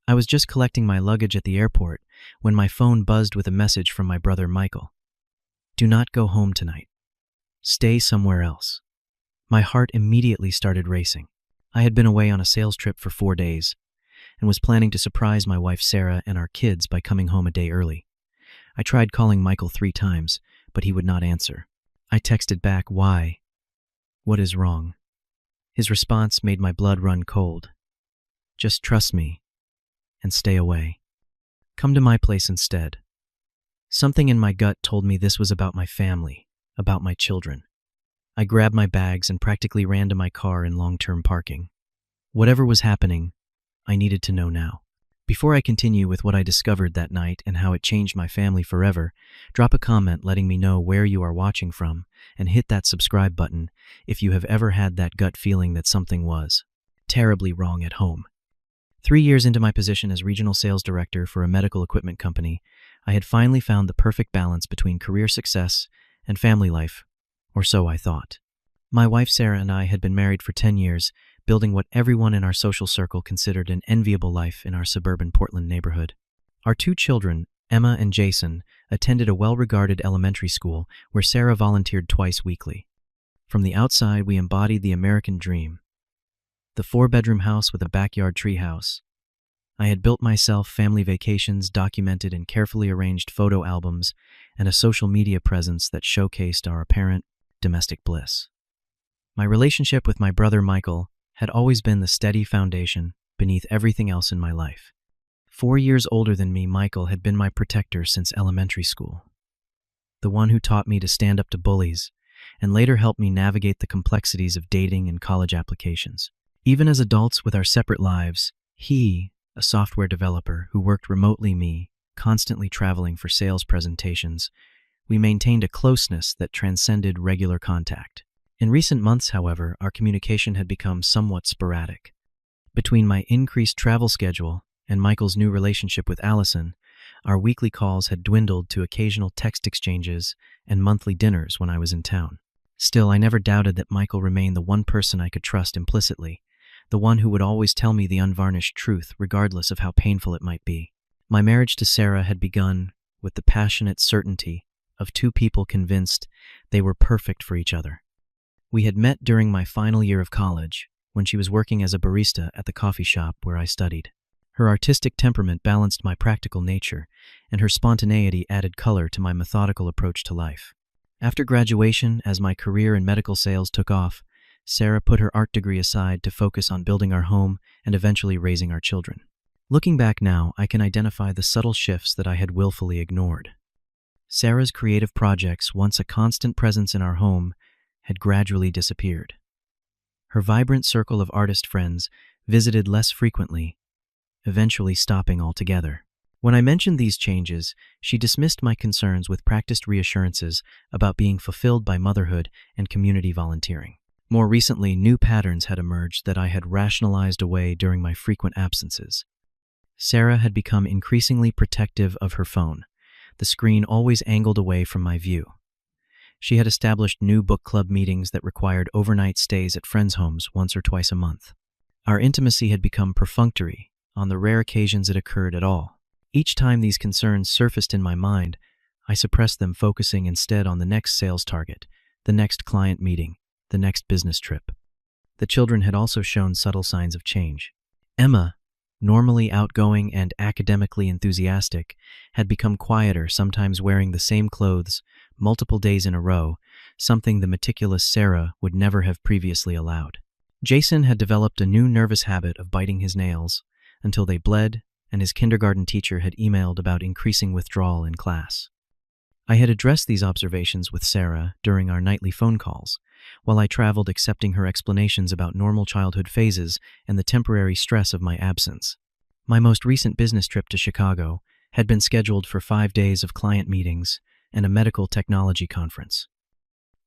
I was just collecting my luggage at the airport when my phone buzzed with a message from my brother Michael. "Do not go home tonight. Stay somewhere else." My heart immediately started racing. I had been away on a sales trip for 4 days and was planning to surprise my wife Sarah and our kids by coming home a day early. I tried calling Michael 3 times, but he would not answer. I texted back, "Why? What is wrong?" His response made my blood run cold. "Just trust me and stay away. Come to my place instead." Something in my gut told me this was about my family, about my children. I grabbed my bags and practically ran to my car in long-term parking. Whatever was happening, I needed to know now. Before I continue with what I discovered that night and how it changed my family forever, drop a comment letting me know where you are watching from and hit that subscribe button if you have ever had that gut feeling that something was terribly wrong at home. 3 years into my position as regional sales director for a medical equipment company, I had finally found the perfect balance between career success and family life, or so I thought. My wife Sarah and I had been married for 10 years, building what everyone in our social circle considered an enviable life in our suburban Portland neighborhood. Our 2 children, Emma and Jason, attended a well-regarded elementary school where Sarah volunteered twice weekly. From the outside, we embodied the American dream. The 4-bedroom house with a backyard treehouse. I had built myself family vacations documented in carefully arranged photo albums and a social media presence that showcased our apparent domestic bliss. My relationship with my brother Michael had always been the steady foundation beneath everything else in my life. 4 years older than me, Michael had been my protector since elementary school. The one who taught me to stand up to bullies and later helped me navigate the complexities of dating and college applications. Even as adults with our separate lives, he, a software developer who worked remotely, me, constantly traveling for sales presentations, we maintained a closeness that transcended regular contact. In recent months, however, our communication had become somewhat sporadic. Between my increased travel schedule and Michael's new relationship with Allison, our weekly calls had dwindled to occasional text exchanges and monthly dinners when I was in town. Still, I never doubted that Michael remained the one person I could trust implicitly, the one who would always tell me the unvarnished truth regardless of how painful it might be. My marriage to Sarah had begun with the passionate certainty of 2 people convinced they were perfect for each other. We had met during my final year of college, when she was working as a barista at the coffee shop where I studied. Her artistic temperament balanced my practical nature, and her spontaneity added color to my methodical approach to life. After graduation, as my career in medical sales took off, Sarah put her art degree aside to focus on building our home and eventually raising our children. Looking back now, I can identify the subtle shifts that I had willfully ignored. Sarah's creative projects, once a constant presence in our home, had gradually disappeared. Her vibrant circle of artist friends visited less frequently, eventually stopping altogether. When I mentioned these changes, she dismissed my concerns with practiced reassurances about being fulfilled by motherhood and community volunteering. More recently, new patterns had emerged that I had rationalized away during my frequent absences. Sarah had become increasingly protective of her phone, the screen always angled away from my view. She had established new book club meetings that required overnight stays at friends' homes once or twice a month. Our intimacy had become perfunctory on the rare occasions it occurred at all. Each time these concerns surfaced in my mind, I suppressed them, focusing instead on the next sales target, the next client meeting, the next business trip. The children had also shown subtle signs of change. Emma, normally outgoing and academically enthusiastic, had become quieter, sometimes wearing the same clothes multiple days in a row, something the meticulous Sarah would never have previously allowed. Jason had developed a new nervous habit of biting his nails until they bled, and his kindergarten teacher had emailed about increasing withdrawal in class. I had addressed these observations with Sarah during our nightly phone calls, while I traveled, accepting her explanations about normal childhood phases and the temporary stress of my absence. My most recent business trip to Chicago had been scheduled for 5 days of client meetings and a medical technology conference.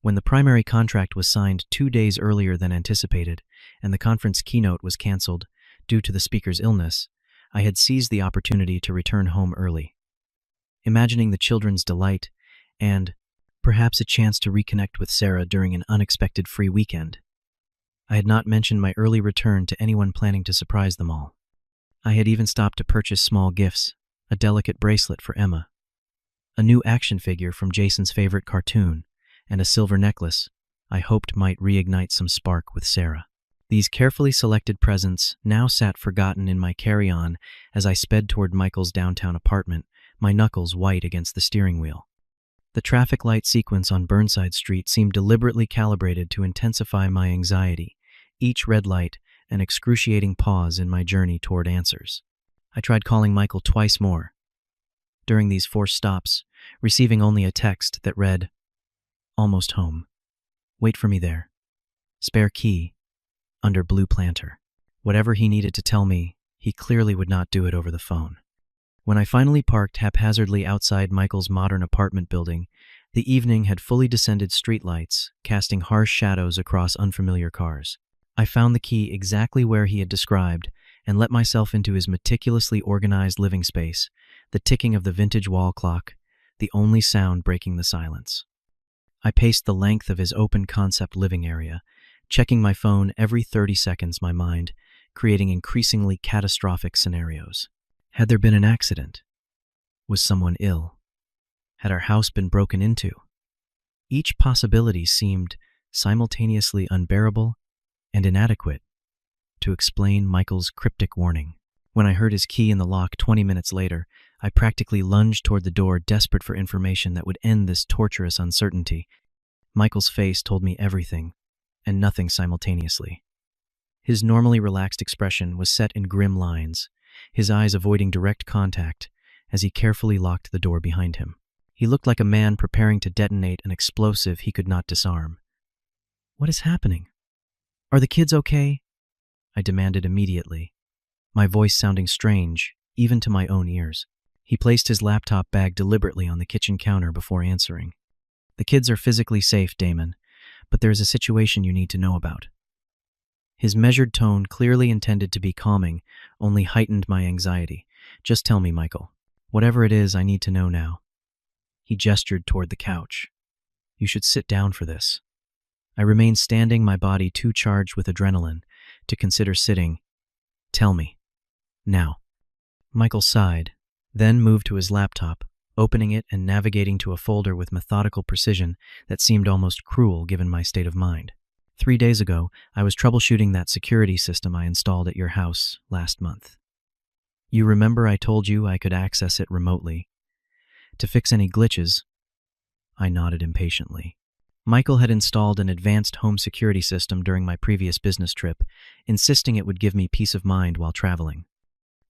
When the primary contract was signed 2 days earlier than anticipated, and the conference keynote was canceled due to the speaker's illness, I had seized the opportunity to return home early. Imagining the children's delight and perhaps a chance to reconnect with Sarah during an unexpected free weekend, I had not mentioned my early return to anyone planning to surprise them all. I had even stopped to purchase small gifts, a delicate bracelet for Emma, a new action figure from Jason's favorite cartoon, and a silver necklace I hoped might reignite some spark with Sarah. These carefully selected presents now sat forgotten in my carry-on as I sped toward Michael's downtown apartment, my knuckles white against the steering wheel. The traffic light sequence on Burnside Street seemed deliberately calibrated to intensify my anxiety, each red light an excruciating pause in my journey toward answers. I tried calling Michael twice more. During these forced stops, receiving only a text that read, "Almost home. Wait for me there. Spare key. Under blue planter." Whatever he needed to tell me, he clearly would not do it over the phone. When I finally parked haphazardly outside Michael's modern apartment building, the evening had fully descended streetlights, casting harsh shadows across unfamiliar cars. I found the key exactly where he had described and let myself into his meticulously organized living space, the ticking of the vintage wall clock, the only sound breaking the silence. I paced the length of his open-concept living area, checking my phone every 30 seconds, my mind creating increasingly catastrophic scenarios. Had there been an accident? Was someone ill? Had our house been broken into? Each possibility seemed simultaneously unbearable and inadequate to explain Michael's cryptic warning. When I heard his key in the lock 20 minutes later, I practically lunged toward the door, desperate for information that would end this torturous uncertainty. Michael's face told me everything and nothing simultaneously. His normally relaxed expression was set in grim lines, his eyes avoiding direct contact as he carefully locked the door behind him. He looked like a man preparing to detonate an explosive he could not disarm. "What is happening? Are the kids okay?" I demanded immediately, my voice sounding strange, even to my own ears. He placed his laptop bag deliberately on the kitchen counter before answering. "The kids are physically safe, Damon, but there is a situation you need to know about." His measured tone, clearly intended to be calming, only heightened my anxiety. "Just tell me, Michael. Whatever it is, I need to know now." He gestured toward the couch. "You should sit down for this." I remained standing, my body too charged with adrenaline to consider sitting. "Tell me. Now." Michael sighed, then moved to his laptop, opening it and navigating to a folder with methodical precision that seemed almost cruel given my state of mind. 3 days ago, I was troubleshooting that security system I installed at your house last month. You remember I told you I could access it remotely to fix any glitches? I nodded impatiently. Michael had installed an advanced home security system during my previous business trip, insisting it would give me peace of mind while traveling.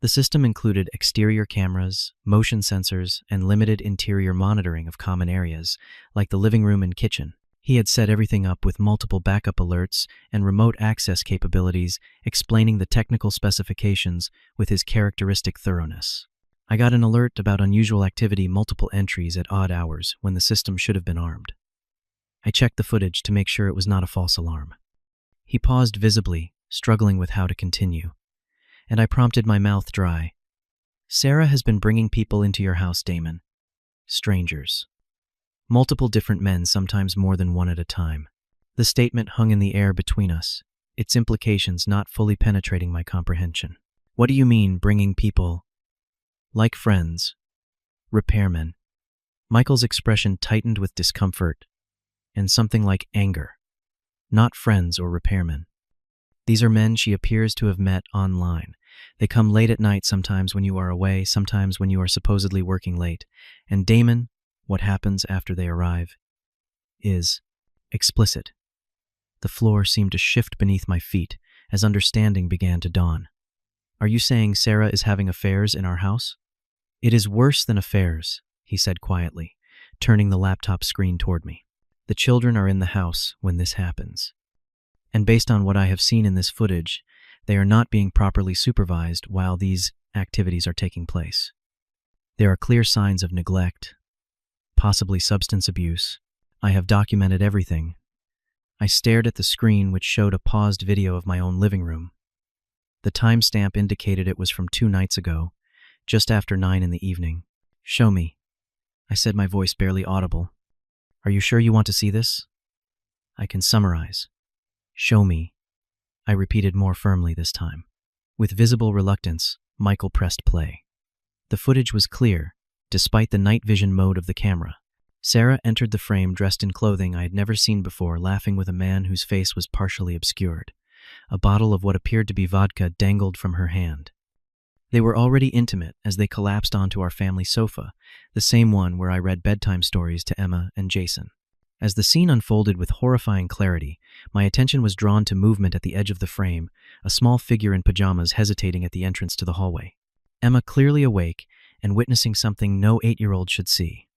The system included exterior cameras, motion sensors, and limited interior monitoring of common areas, like the living room and kitchen. He had set everything up with multiple backup alerts and remote access capabilities, explaining the technical specifications with his characteristic thoroughness. I got an alert about unusual activity, multiple entries at odd hours when the system should have been armed. I checked the footage to make sure it was not a false alarm. He paused visibly, struggling with how to continue, and I prompted, my mouth dry. "Sarah has been bringing people into your house, Damon. Strangers. Multiple different men, sometimes more than one at a time." The statement hung in the air between us, its implications not fully penetrating my comprehension. "What do you mean, bringing people?" "Like friends. Repairmen." Michael's expression tightened with discomfort and something like anger. "Not friends or repairmen. These are men she appears to have met online. They come late at night, sometimes when you are away, sometimes when you are supposedly working late. And Damon, what happens after they arrive is explicit." The floor seemed to shift beneath my feet as understanding began to dawn. "Are you saying Sarah is having affairs in our house?" "It is worse than affairs," he said quietly, turning the laptop screen toward me. "The children are in the house when this happens. And based on what I have seen in this footage, they are not being properly supervised while these activities are taking place. There are clear signs of neglect, possibly substance abuse. I have documented everything." I stared at the screen, which showed a paused video of my own living room. The timestamp indicated it was from 2 nights ago, just after 9 in the evening. "Show me," I said, my voice barely audible. "Are you sure you want to see this?" "I can summarize." "Show me," I repeated more firmly this time. With visible reluctance, Michael pressed play. The footage was clear, despite the night vision mode of the camera. Sarah entered the frame dressed in clothing I had never seen before, laughing with a man whose face was partially obscured. A bottle of what appeared to be vodka dangled from her hand. They were already intimate as they collapsed onto our family sofa, the same one where I read bedtime stories to Emma and Jason. As the scene unfolded with horrifying clarity, my attention was drawn to movement at the edge of the frame, a small figure in pajamas hesitating at the entrance to the hallway. Emma clearly awake and witnessing something no 8-year-old should see.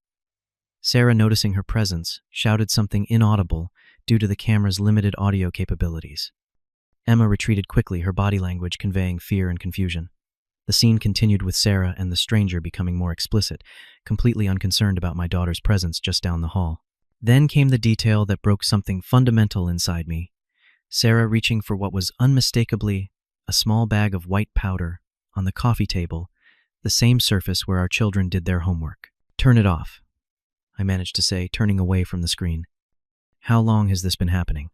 Sarah, noticing her presence, shouted something inaudible due to the camera's limited audio capabilities. Emma retreated quickly, her body language conveying fear and confusion. The scene continued with Sarah and the stranger becoming more explicit, completely unconcerned about my daughter's presence just down the hall. Then came the detail that broke something fundamental inside me. Sarah reaching for what was unmistakably a small bag of white powder on the coffee table, the same surface where our children did their homework. "Turn it off," I managed to say, turning away from the screen. How long has this been happening?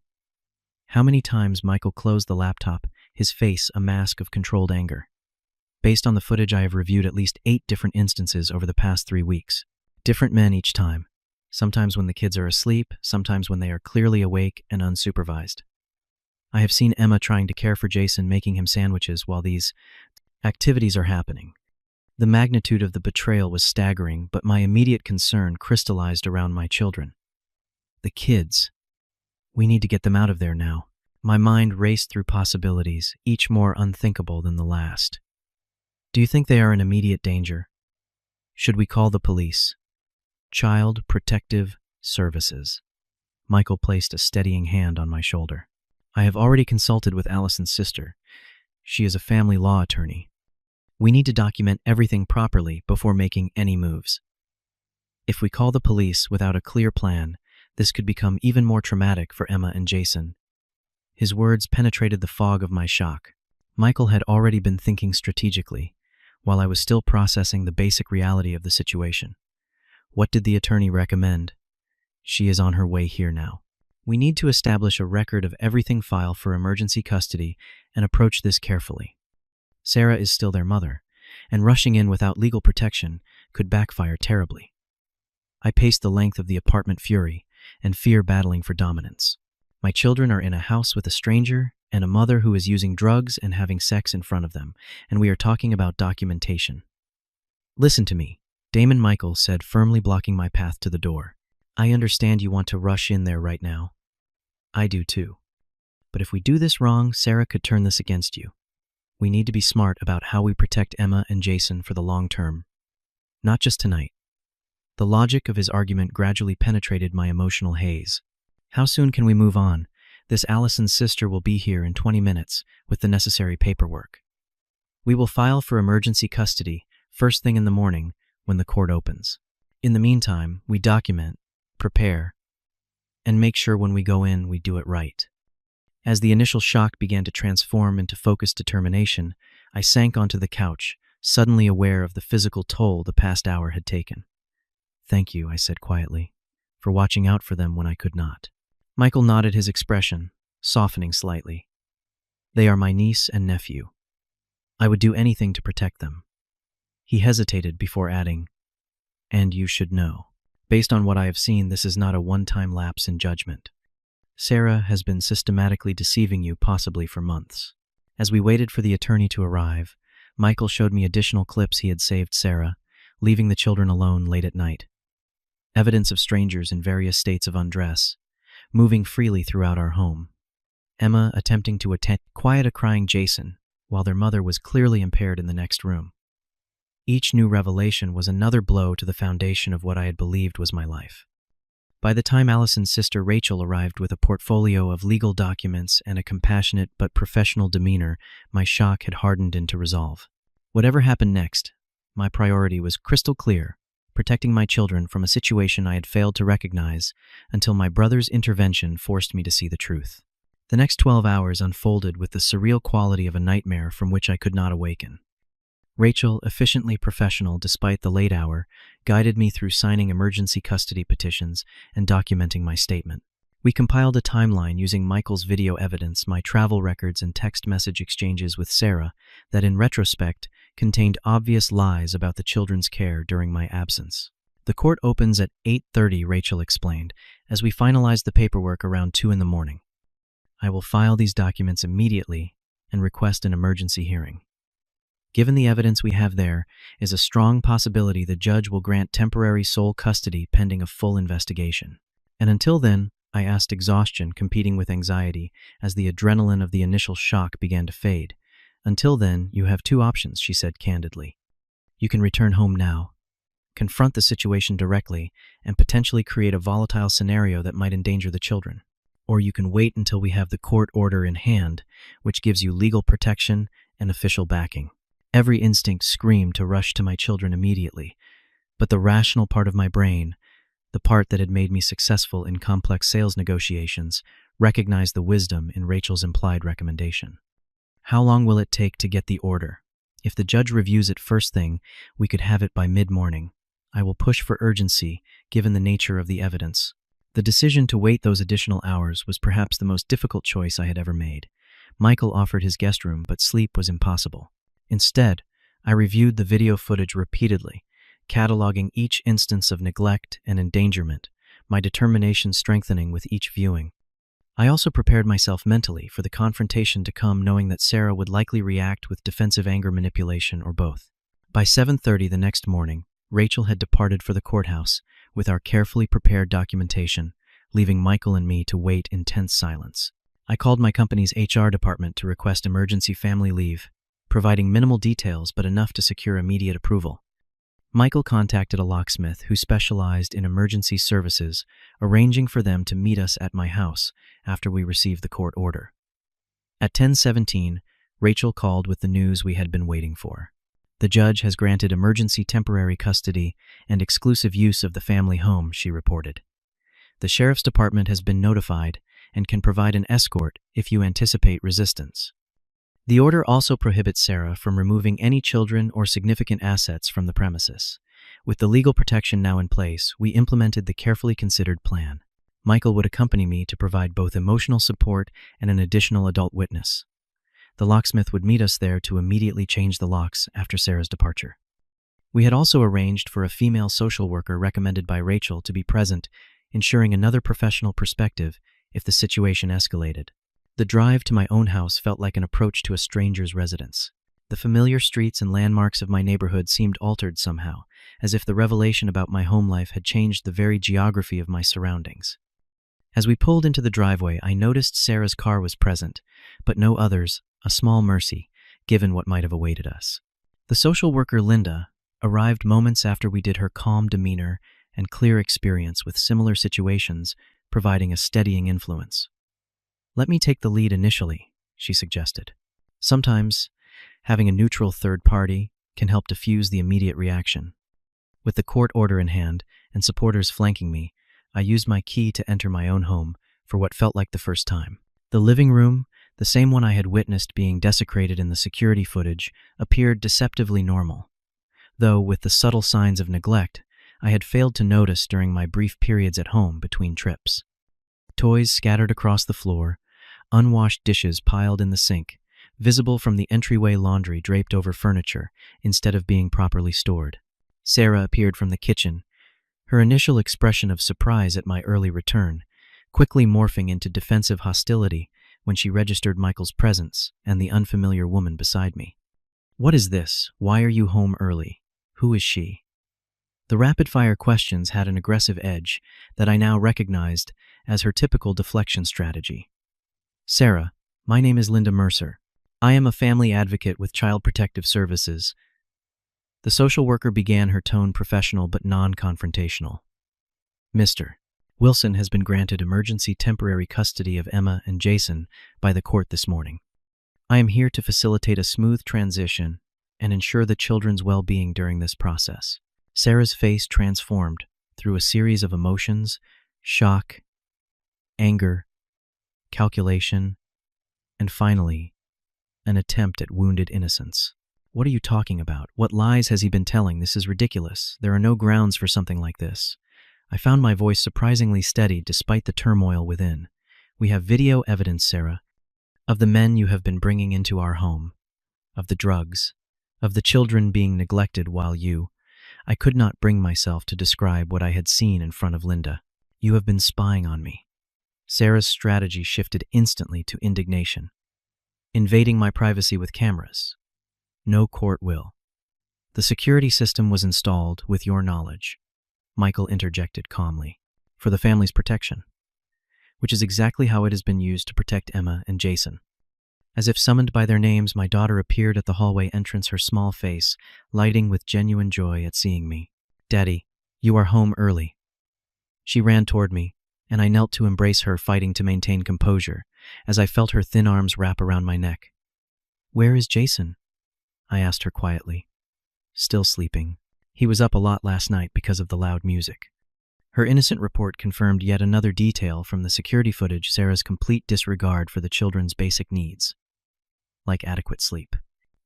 How many times Michael closed the laptop, his face a mask of controlled anger? Based on the footage, I have reviewed at least 8 different instances over the past 3 weeks. Different men each time. Sometimes when the kids are asleep, sometimes when they are clearly awake and unsupervised. I have seen Emma trying to care for Jason, making him sandwiches while these activities are happening. The magnitude of the betrayal was staggering, but my immediate concern crystallized around my children. The kids. We need to get them out of there now. My mind raced through possibilities, each more unthinkable than the last. Do you think they are in immediate danger? Should we call the police? Child Protective Services. Michael placed a steadying hand on my shoulder. I have already consulted with Allison's sister. She is a family law attorney. We need to document everything properly before making any moves. If we call the police without a clear plan, this could become even more traumatic for Emma and Jason. His words penetrated the fog of my shock. Michael had already been thinking strategically, while I was still processing the basic reality of the situation. What did the attorney recommend? She is on her way here now. We need to establish a record of everything, file for emergency custody, and approach this carefully. Sarah is still their mother, and rushing in without legal protection could backfire terribly. I paced the length of the apartment, fury and fear battling for dominance. My children are in a house with a stranger and a mother who is using drugs and having sex in front of them, and we are talking about documentation. Listen to me, Damon, Michael said, firmly blocking my path to the door. I understand you want to rush in there right now. I do too. But if we do this wrong, Sarah could turn this against you. We need to be smart about how we protect Emma and Jason for the long term. Not just tonight. The logic of his argument gradually penetrated my emotional haze. How soon can we move on? This Allison's sister will be here in 20 minutes with the necessary paperwork. We will file for emergency custody first thing in the morning when the court opens. In the meantime, we document, prepare, and make sure when we go in we do it right. As the initial shock began to transform into focused determination, I sank onto the couch, suddenly aware of the physical toll the past hour had taken. Thank you, I said quietly, for watching out for them when I could not. Michael nodded, his expression softening slightly. They are my niece and nephew. I would do anything to protect them. He hesitated before adding, and you should know, based on what I have seen, this is not a one-time lapse in judgment. Sarah has been systematically deceiving you, possibly for months. As we waited for the attorney to arrive, Michael showed me additional clips he had saved Sarah, leaving the children alone late at night. Evidence of strangers in various states of undress, moving freely throughout our home. Emma attempting to quiet a crying Jason, while their mother was clearly impaired in the next room. Each new revelation was another blow to the foundation of what I had believed was my life. By the time Allison's sister Rachel arrived with a portfolio of legal documents and a compassionate but professional demeanor, my shock had hardened into resolve. Whatever happened next, my priority was crystal clear: protecting my children from a situation I had failed to recognize until my brother's intervention forced me to see the truth. The next 12 hours unfolded with the surreal quality of a nightmare from which I could not awaken. Rachel, efficiently professional despite the late hour, guided me through signing emergency custody petitions and documenting my statement. We compiled a timeline using Michael's video evidence, my travel records, and text message exchanges with Sarah that, in retrospect, contained obvious lies about the children's care during my absence. The court opens at 8:30, Rachel explained, as we finalize the paperwork around 2 in the morning. I will file these documents immediately and request an emergency hearing. Given the evidence we have, there is a strong possibility the judge will grant temporary sole custody pending a full investigation. And until then, I asked, exhaustion competing with anxiety as the adrenaline of the initial shock began to fade. Until then, you have two options, she said candidly. You can return home now, confront the situation directly, and potentially create a volatile scenario that might endanger the children. Or you can wait until we have the court order in hand, which gives you legal protection and official backing. Every instinct screamed to rush to my children immediately, but the rational part of my brain, the part that had made me successful in complex sales negotiations, recognized the wisdom in Rachel's implied recommendation. How long will it take to get the order? If the judge reviews it first thing, we could have it by mid-morning. I will push for urgency, given the nature of the evidence. The decision to wait those additional hours was perhaps the most difficult choice I had ever made. Michael offered his guest room, but sleep was impossible. Instead, I reviewed the video footage repeatedly, cataloging each instance of neglect and endangerment, my determination strengthening with each viewing. I also prepared myself mentally for the confrontation to come, knowing that Sarah would likely react with defensive anger manipulation or both. By 7:30 the next morning, Rachel had departed for the courthouse with our carefully prepared documentation, leaving Michael and me to wait in tense silence. I called my company's HR department to request emergency family leave, providing minimal details but enough to secure immediate approval. Michael contacted a locksmith who specialized in emergency services, arranging for them to meet us at my house after we received the court order. At 10:17, Rachel called with the news we had been waiting for. The judge has granted emergency temporary custody and exclusive use of the family home, she reported. The sheriff's department has been notified and can provide an escort if you anticipate resistance. The order also prohibits Sarah from removing any children or significant assets from the premises. With the legal protection now in place, we implemented the carefully considered plan. Michael would accompany me to provide both emotional support and an additional adult witness. The locksmith would meet us there to immediately change the locks after Sarah's departure. We had also arranged for a female social worker recommended by Rachel to be present, ensuring another professional perspective if the situation escalated. The drive to my own house felt like an approach to a stranger's residence. The familiar streets and landmarks of my neighborhood seemed altered somehow, as if the revelation about my home life had changed the very geography of my surroundings. As we pulled into the driveway, I noticed Sarah's car was present, but no others, a small mercy, given what might have awaited us. The social worker, Linda, arrived moments after we did, her calm demeanor and clear experience with similar situations, providing a steadying influence. Let me take the lead initially, she suggested. Sometimes, having a neutral third party can help diffuse the immediate reaction. With the court order in hand and supporters flanking me, I used my key to enter my own home for what felt like the first time. The living room, the same one I had witnessed being desecrated in the security footage, appeared deceptively normal, though with the subtle signs of neglect I had failed to notice during my brief periods at home between trips. Toys scattered across the floor, unwashed dishes piled in the sink, visible from the entryway, laundry draped over furniture instead of being properly stored. Sarah appeared from the kitchen, her initial expression of surprise at my early return quickly morphing into defensive hostility when she registered Michael's presence and the unfamiliar woman beside me. "What is this? Why are you home early? Who is she?" The rapid-fire questions had an aggressive edge that I now recognized as her typical deflection strategy. "Sarah, my name is Linda Mercer. I am a family advocate with Child Protective Services." The social worker began, her tone professional but non-confrontational. "Mr. Wilson has been granted emergency temporary custody of Emma and Jason by the court this morning. I am here to facilitate a smooth transition and ensure the children's well-being during this process." Sarah's face transformed through a series of emotions: shock, anger, calculation, and finally, an attempt at wounded innocence. "What are you talking about? What lies has he been telling? This is ridiculous. There are no grounds for something like this." I found my voice surprisingly steady despite the turmoil within. "We have video evidence, Sarah, of the men you have been bringing into our home, of the drugs, of the children being neglected while I could not bring myself to describe what I had seen in front of Linda. You have been spying on me. Sarah's strategy shifted instantly to indignation. Invading my privacy with cameras. No court will. The security system was installed with your knowledge, Michael interjected calmly, for the family's protection, which is exactly how it has been used to protect Emma and Jason. As if summoned by their names, my daughter appeared at the hallway entrance, her small face lighting with genuine joy at seeing me. Daddy, you are home early. She ran toward me, and I knelt to embrace her, fighting to maintain composure, as I felt her thin arms wrap around my neck. Where is Jason? I asked her quietly. Still sleeping. He was up a lot last night because of the loud music. Her innocent report confirmed yet another detail from the security footage: Sarah's complete disregard for the children's basic needs, like adequate sleep.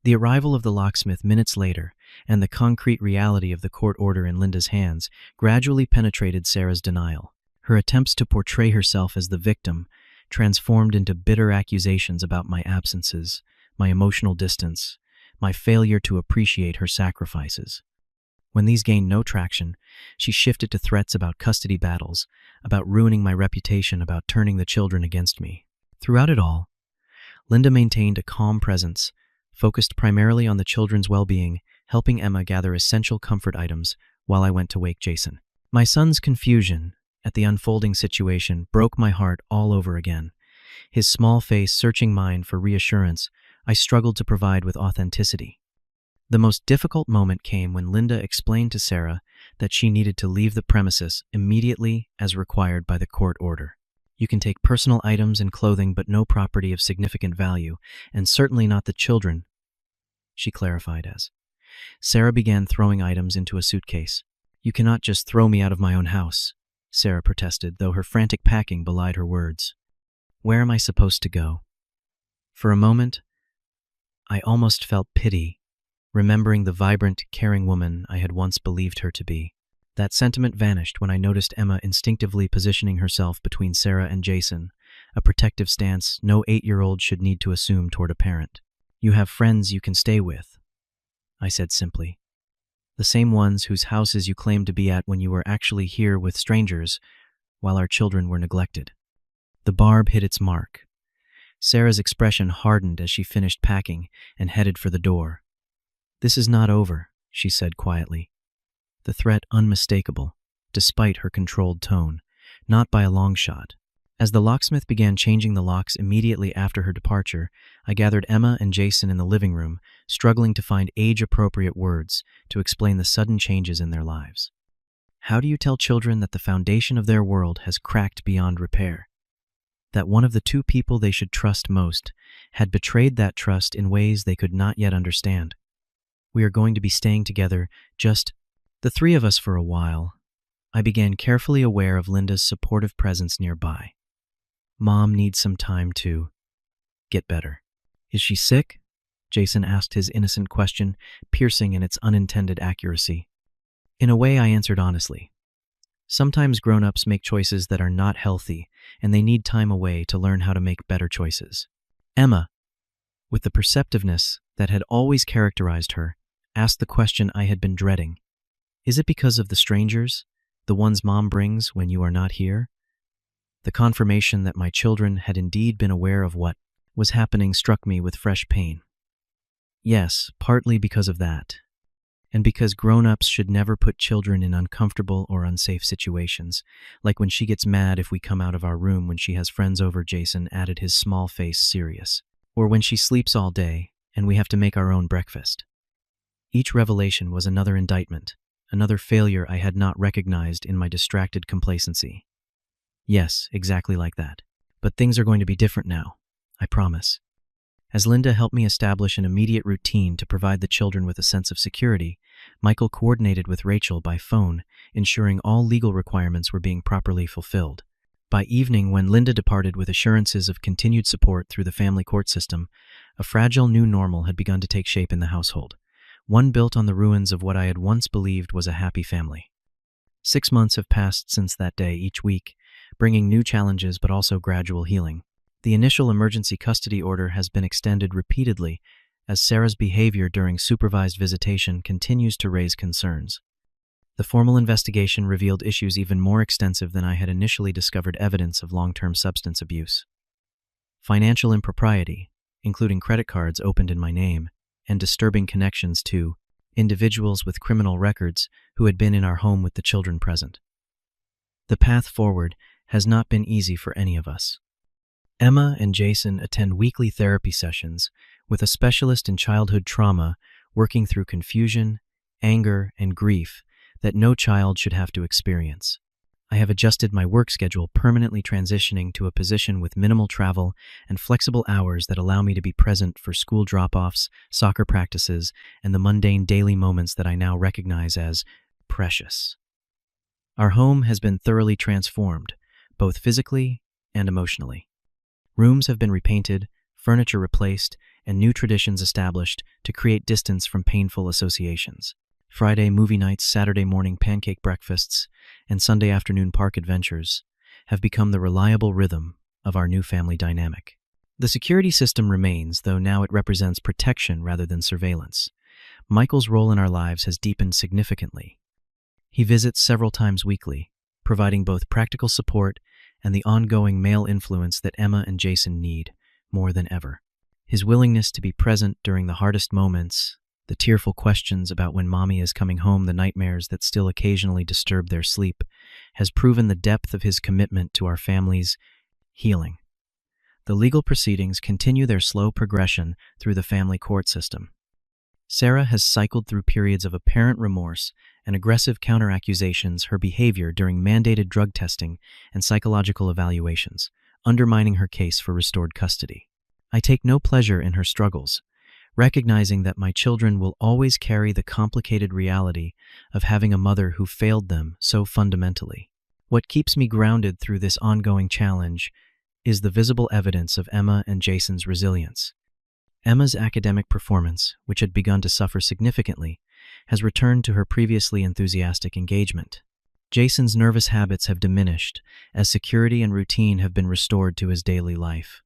The arrival of the locksmith minutes later, and the concrete reality of the court order in Linda's hands, gradually penetrated Sarah's denial. Her attempts to portray herself as the victim transformed into bitter accusations about my absences, my emotional distance, my failure to appreciate her sacrifices. When these gained no traction, she shifted to threats about custody battles, about ruining my reputation, about turning the children against me. Throughout it all, Linda maintained a calm presence, focused primarily on the children's well-being, helping Emma gather essential comfort items while I went to wake Jason. My son's confusion at the unfolding situation broke my heart all over again. His small face searching mine for reassurance, I struggled to provide with authenticity. The most difficult moment came when Linda explained to Sarah that she needed to leave the premises immediately as required by the court order. You can take personal items and clothing, but no property of significant value, and certainly not the children, she clarified as Sarah began throwing items into a suitcase. You cannot just throw me out of my own house, Sarah protested, though her frantic packing belied her words. Where am I supposed to go? For a moment, I almost felt pity, remembering the vibrant, caring woman I had once believed her to be. That sentiment vanished when I noticed Emma instinctively positioning herself between Sarah and Jason, a protective stance no 8-year-old should need to assume toward a parent. You have friends you can stay with, I said simply. The same ones whose houses you claimed to be at when you were actually here with strangers, while our children were neglected. The barb hit its mark. Sarah's expression hardened as she finished packing and headed for the door. This is not over, she said quietly. The threat unmistakable, despite her controlled tone, not by a long shot. As the locksmith began changing the locks immediately after her departure, I gathered Emma and Jason in the living room, struggling to find age-appropriate words to explain the sudden changes in their lives. How do you tell children that the foundation of their world has cracked beyond repair? That one of the two people they should trust most had betrayed that trust in ways they could not yet understand? We are going to be staying together, just the three of us, for a while. I began, carefully aware of Linda's supportive presence nearby. Mom needs some time to get better. Is she sick? Jason asked, his innocent question piercing in its unintended accuracy. In a way, I answered honestly. Sometimes grown-ups make choices that are not healthy, and they need time away to learn how to make better choices. Emma, with the perceptiveness that had always characterized her, asked the question I had been dreading. Is it because of the strangers, the ones Mom brings when you are not here? The confirmation that my children had indeed been aware of what was happening struck me with fresh pain. Yes, partly because of that, and because grown-ups should never put children in uncomfortable or unsafe situations, like when she gets mad if we come out of our room when she has friends over, Jason added, his small face serious, or when she sleeps all day and we have to make our own breakfast. Each revelation was another indictment, another failure I had not recognized in my distracted complacency. Yes, exactly like that. But things are going to be different now, I promise. As Linda helped me establish an immediate routine to provide the children with a sense of security, Michael coordinated with Rachel by phone, ensuring all legal requirements were being properly fulfilled. By evening, when Linda departed with assurances of continued support through the family court system, a fragile new normal had begun to take shape in the household, one built on the ruins of what I had once believed was a happy family. 6 months have passed since that day, each week, bringing new challenges but also gradual healing. The initial emergency custody order has been extended repeatedly, as Sarah's behavior during supervised visitation continues to raise concerns. The formal investigation revealed issues even more extensive than I had initially discovered evidence of long-term substance abuse. Financial impropriety, including credit cards opened in my name, and disturbing connections to individuals with criminal records who had been in our home with the children present. The path forward has not been easy for any of us. Emma and Jason attend weekly therapy sessions with a specialist in childhood trauma working through confusion, anger, and grief that no child should have to experience. I have adjusted my work schedule, permanently transitioning to a position with minimal travel and flexible hours that allow me to be present for school drop-offs, soccer practices, and the mundane daily moments that I now recognize as precious. Our home has been thoroughly transformed, both physically and emotionally. Rooms have been repainted, furniture replaced, and new traditions established to create distance from painful associations. Friday movie nights, Saturday morning pancake breakfasts, and Sunday afternoon park adventures have become the reliable rhythm of our new family dynamic. The security system remains, though now it represents protection rather than surveillance. Michael's role in our lives has deepened significantly. He visits several times weekly, providing both practical support and the ongoing male influence that Emma and Jason need more than ever. His willingness to be present during the hardest moments, the tearful questions about when mommy is coming home, the nightmares that still occasionally disturb their sleep, has proven the depth of his commitment to our family's healing. The legal proceedings continue their slow progression through the family court system. Sarah has cycled through periods of apparent remorse and aggressive counter-accusations her behavior during mandated drug testing and psychological evaluations, undermining her case for restored custody. I take no pleasure in her struggles, recognizing that my children will always carry the complicated reality of having a mother who failed them so fundamentally. What keeps me grounded through this ongoing challenge is the visible evidence of Emma and Jason's resilience. Emma's academic performance, which had begun to suffer significantly, has returned to her previously enthusiastic engagement. Jason's nervous habits have diminished as security and routine have been restored to his daily life.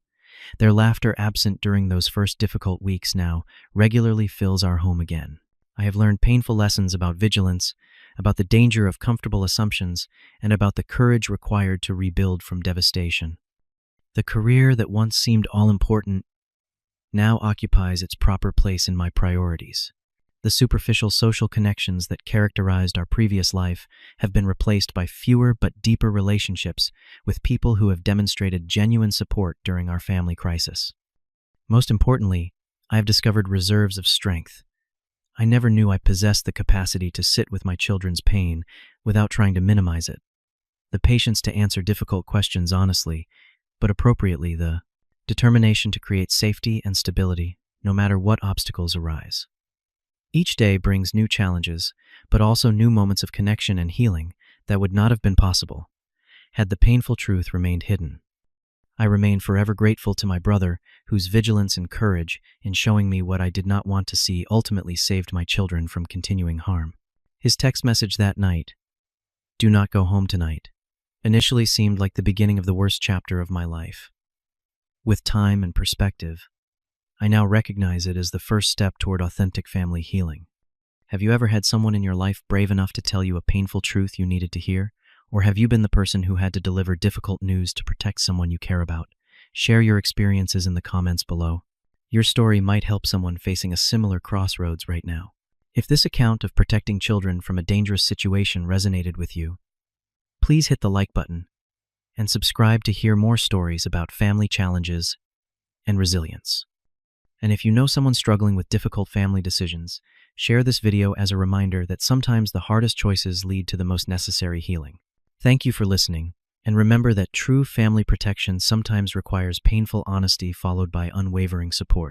Their laughter, absent during those first difficult weeks, now regularly fills our home again. I have learned painful lessons about vigilance, about the danger of comfortable assumptions, and about the courage required to rebuild from devastation. The career that once seemed all-important now occupies its proper place in my priorities. The superficial social connections that characterized our previous life have been replaced by fewer but deeper relationships with people who have demonstrated genuine support during our family crisis. Most importantly, I have discovered reserves of strength. I never knew I possessed the capacity to sit with my children's pain without trying to minimize it, the patience to answer difficult questions honestly, but appropriately, the determination to create safety and stability no matter what obstacles arise. Each day brings new challenges, but also new moments of connection and healing that would not have been possible had the painful truth remained hidden. I remain forever grateful to my brother, whose vigilance and courage in showing me what I did not want to see ultimately saved my children from continuing harm. His text message that night, "Do not go home tonight," initially seemed like the beginning of the worst chapter of my life. With time and perspective, I now recognize it as the first step toward authentic family healing. Have you ever had someone in your life brave enough to tell you a painful truth you needed to hear? Or have you been the person who had to deliver difficult news to protect someone you care about? Share your experiences in the comments below. Your story might help someone facing a similar crossroads right now. If this account of protecting children from a dangerous situation resonated with you, please hit the like button and subscribe to hear more stories about family challenges and resilience. And if you know someone struggling with difficult family decisions, share this video as a reminder that sometimes the hardest choices lead to the most necessary healing. Thank you for listening, and remember that true family protection sometimes requires painful honesty followed by unwavering support.